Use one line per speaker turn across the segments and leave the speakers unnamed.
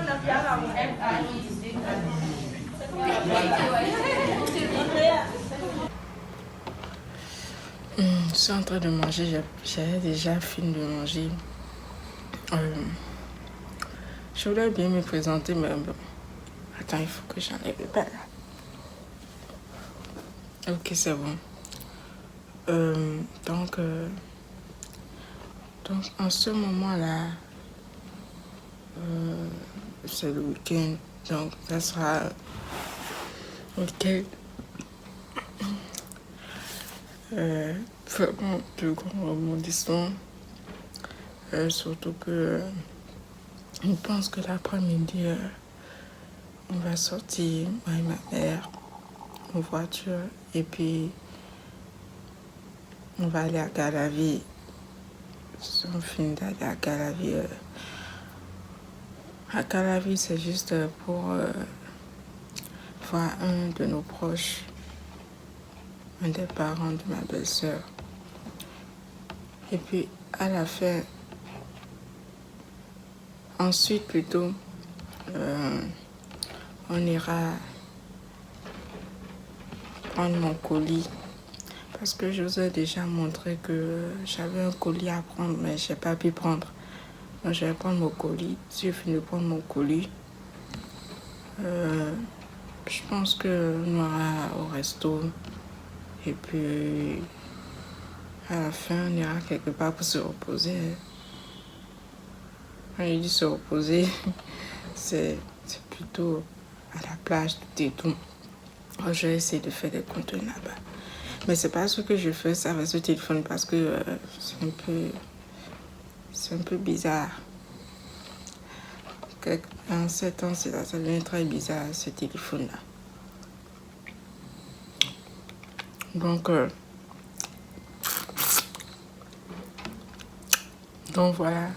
Je suis en train de manger, j'avais déjà fini de manger. Je voulais bien me présenter, mais bon. Attends, il faut que j'enlève le bain là. Ok, c'est bon. Donc, en ce moment-là, c'est le week-end. Donc, ça sera un week-end vraiment de grands rebondissements. Surtout que je pense que l'après-midi, on va sortir, moi et ma mère, en voiture. Et puis, on va aller à Galavi. On finit d'aller à Galavi. À Galavi, c'est juste pour voir un de nos proches, un des parents de ma belle-sœur. Et puis, à la fin, ensuite plutôt, on ira prendre mon colis. Parce que je vous ai déjà montré que j'avais un colis à prendre, mais je n'ai pas pu prendre. Donc, je vais prendre mon colis. Si je finis de prendre mon colis, je pense qu'on ira au resto. Et puis, à la fin, on ira quelque part pour se reposer. Quand je dis se reposer, c'est plutôt à la plage, tout et tout. Alors, je vais essayer de faire des contenus là-bas. Mais c'est pas ce que je fais ça avec ce téléphone parce que c'est un peu bizarre. En 7 ans, ça devient très bizarre ce téléphone-là. Donc voilà,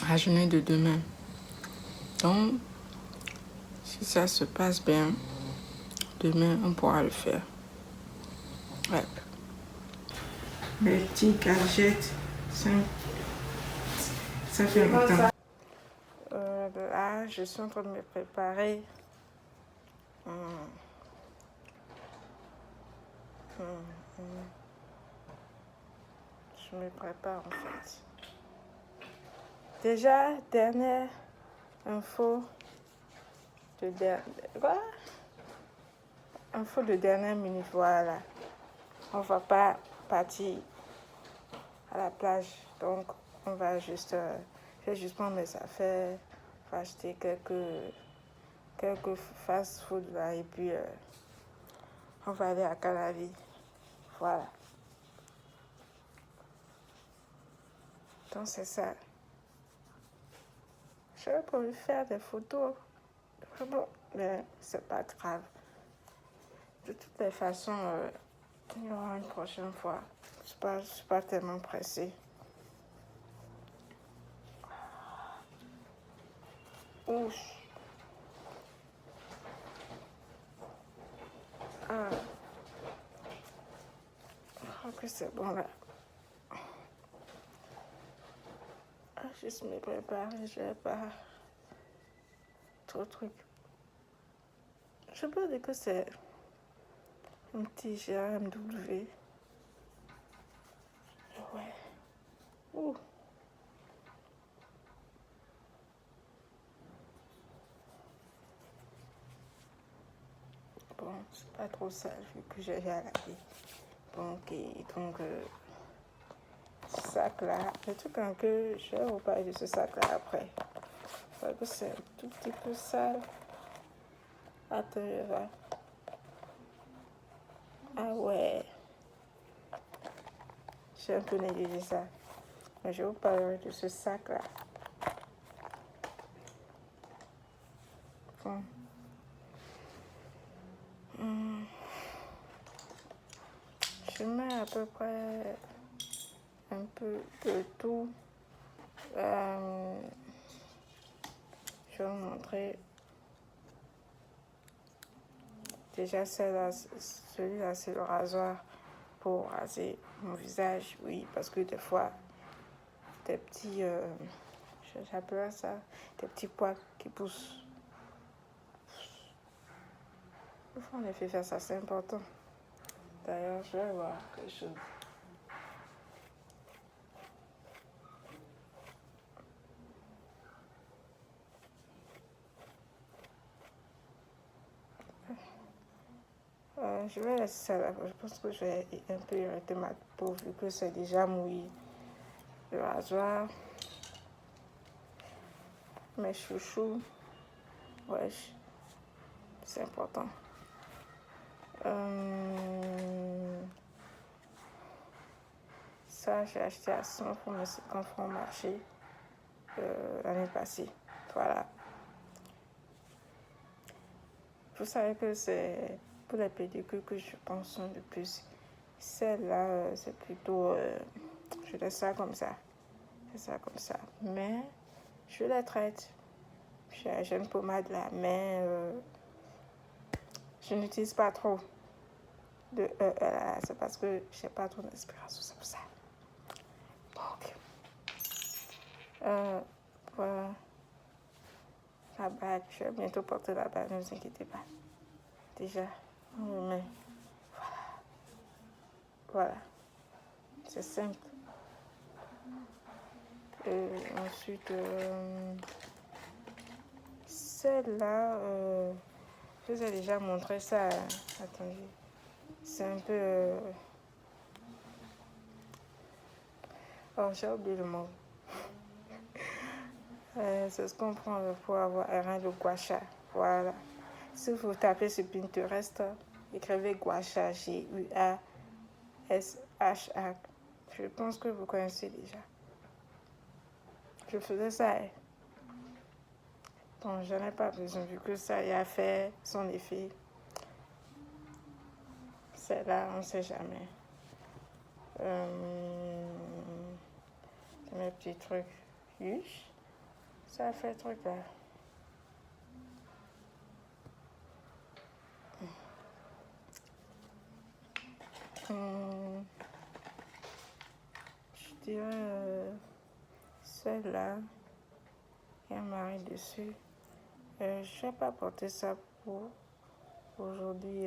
la journée de demain. Donc, si ça se passe bien, demain, on pourra le faire. Ouais. Les petits gadgets, ça fait longtemps. Là, je suis en train de me préparer. Je me prépare en fait. Déjà, dernière info info de dernière minute, voilà. On va pas partir à la plage, donc on va juste, je vais juste prendre mes affaires, on va acheter quelques fast-food là et puis on va aller à Calavi, voilà. Donc c'est ça. J'aurais prévu faire des photos, vraiment, mais c'est pas grave. De toutes les façons, il y aura une prochaine fois. Je suis pas tellement pressée. Ouf. Ah. Je crois que c'est bon là. Juste me préparer, je vais pas trop truc. Je peux dire que c'est un petit GMW. Ouais. Ouh. Bon, c'est pas trop sale vu que j'ai à la vie. Bon, ok, donc ce sac là, le truc que je vais vous parler de ce sac là après. Parce que c'est un tout petit peu sale. Attends, je vais. Ah ouais. J'ai un peu négligé ça. Mais je vais vous parler de ce sac là. Bon. Je mets à peu près un peu de tout. Je vais vous montrer. Déjà, celui-là, c'est le rasoir pour raser mon visage. Oui, parce que des fois, des petits J'appelle ça des petits poils qui poussent. Il faut en effet faire ça, c'est important. D'ailleurs, je vais voir quelque chose. Je vais laisser ça là. Je pense que je vais un peu irriter ma peau vu que c'est déjà mouillé. Le rasoir. Mes chouchous. Wesh. C'est important. Ça, j'ai acheté à 100 francs au marché l'année passée. Voilà. Vous savez que c'est pour les pédicules que je pense le plus. Celle-là, c'est plutôt. Je laisse ça comme ça. C'est ça comme ça. Mais je la traite. J'ai une pommade là, mais je n'utilise pas trop de c'est parce que j'ai pas trop d'inspiration, c'est pour ça. Donc, voilà. La bague, je vais bientôt porter la bague, ne vous inquiétez pas. Déjà, mais voilà. C'est simple. Et ensuite, celle-là, je vous ai déjà montré ça. Attendez. C'est un peu. Oh, j'ai oublié le mot. C'est ce qu'on prend pour avoir un rein de gua sha. Voilà. Si vous tapez sur Pinterest, écrivez gua sha, G-U-A-S-H-A. Je pense que vous connaissez déjà. Je faisais ça. Bon, j'en ai pas besoin vu que ça y a fait son effet. C'est là, on ne sait jamais. Mes petits trucs. Ça fait truc là. Je dirais celle-là. Il y a un mari dessus. Je ne vais pas porter ça pour aujourd'hui.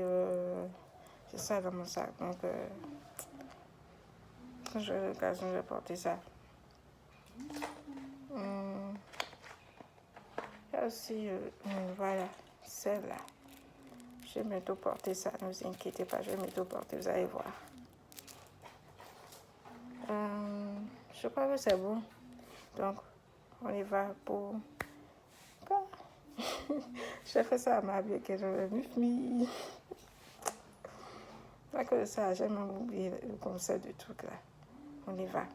J'ai ça dans mon sac. Donc, quand j'aurai l'occasion, je vais porter ça. Il y a aussi, voilà, celle-là. Je vais bientôt porter ça. Ne vous inquiétez pas, je vais bientôt porter. Vous allez voir. Je crois que c'est bon. Donc, on y va pour. J'ai fait ça à ma vie que j'avais mis. Pas que ça, j'ai même oublié le concept du truc là. On y va.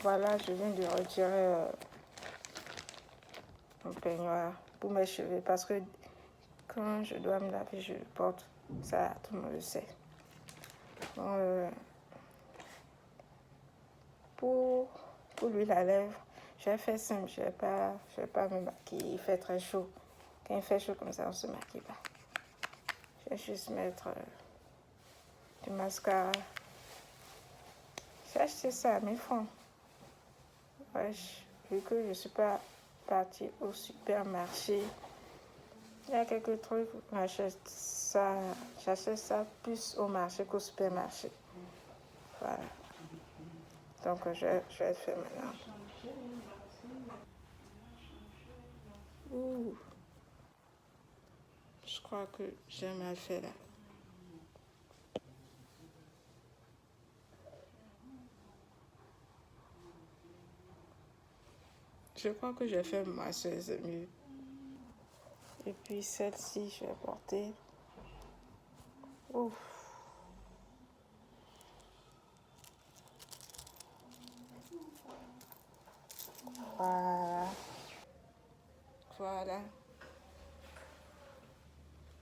Voilà, je viens de retirer mon peignoir pour mes cheveux parce que quand je dois me laver, je le porte. Ça, tout le monde le sait. Donc, pour l'huile à lèvres, j'ai fait simple. Je vais pas me maquiller. Il fait très chaud. Quand il fait chaud comme ça, on ne se maquille pas. Je vais juste mettre du mascara. J'ai acheté ça à 1000 francs. Ouais, vu que je ne suis pas partie au supermarché, il y a quelques trucs, j'achète ça plus au marché qu'au supermarché. Voilà. Donc, je vais le faire maintenant. Ouh. Je crois que j'ai mal fait là. Je crois que j'ai fait ma chaise mieux. Et puis celle-ci, je vais porter. Ouf. Voilà. Voilà.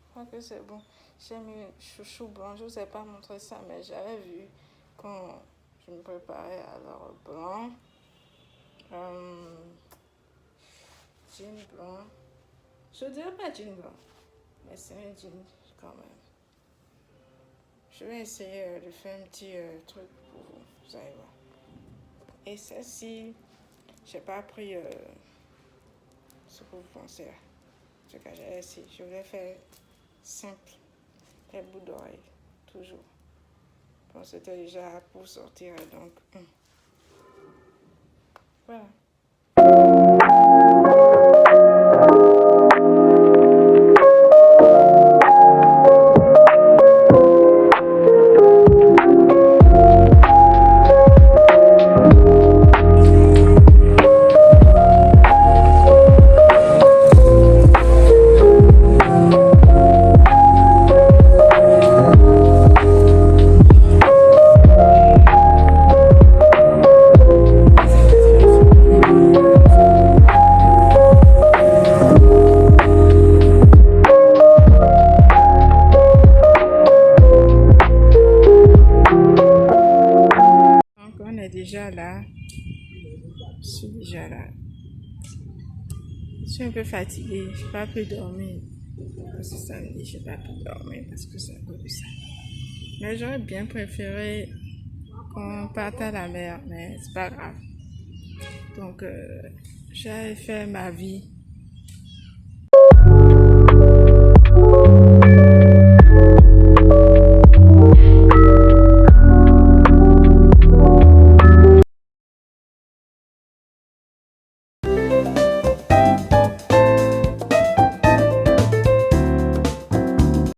Je crois que c'est bon. J'ai mis chouchou blanc. Je ne vous ai pas montré ça, mais j'avais vu quand je me préparais à la robe blanc. Jean blanc. Je ne dirais pas jean blanc, mais c'est un jean quand même. Je vais essayer de faire un petit truc pour vous. Vous allez voir. Et celle-ci, j'ai pas pris ce que vous pensez. En tout cas, j'ai essayé. Je vais faire simple. Les bouts d'oreilles, toujours. Bon, c'était déjà pour sortir, donc voilà. On est déjà là. Je suis déjà là. Je suis un peu fatiguée. Je n'ai pas pu dormir. C'est samedi, je n'ai pas pu dormir parce que c'est à cause de ça. Mais j'aurais bien préféré qu'on parte à la mer, mais c'est pas grave. Donc, j'ai fait ma vie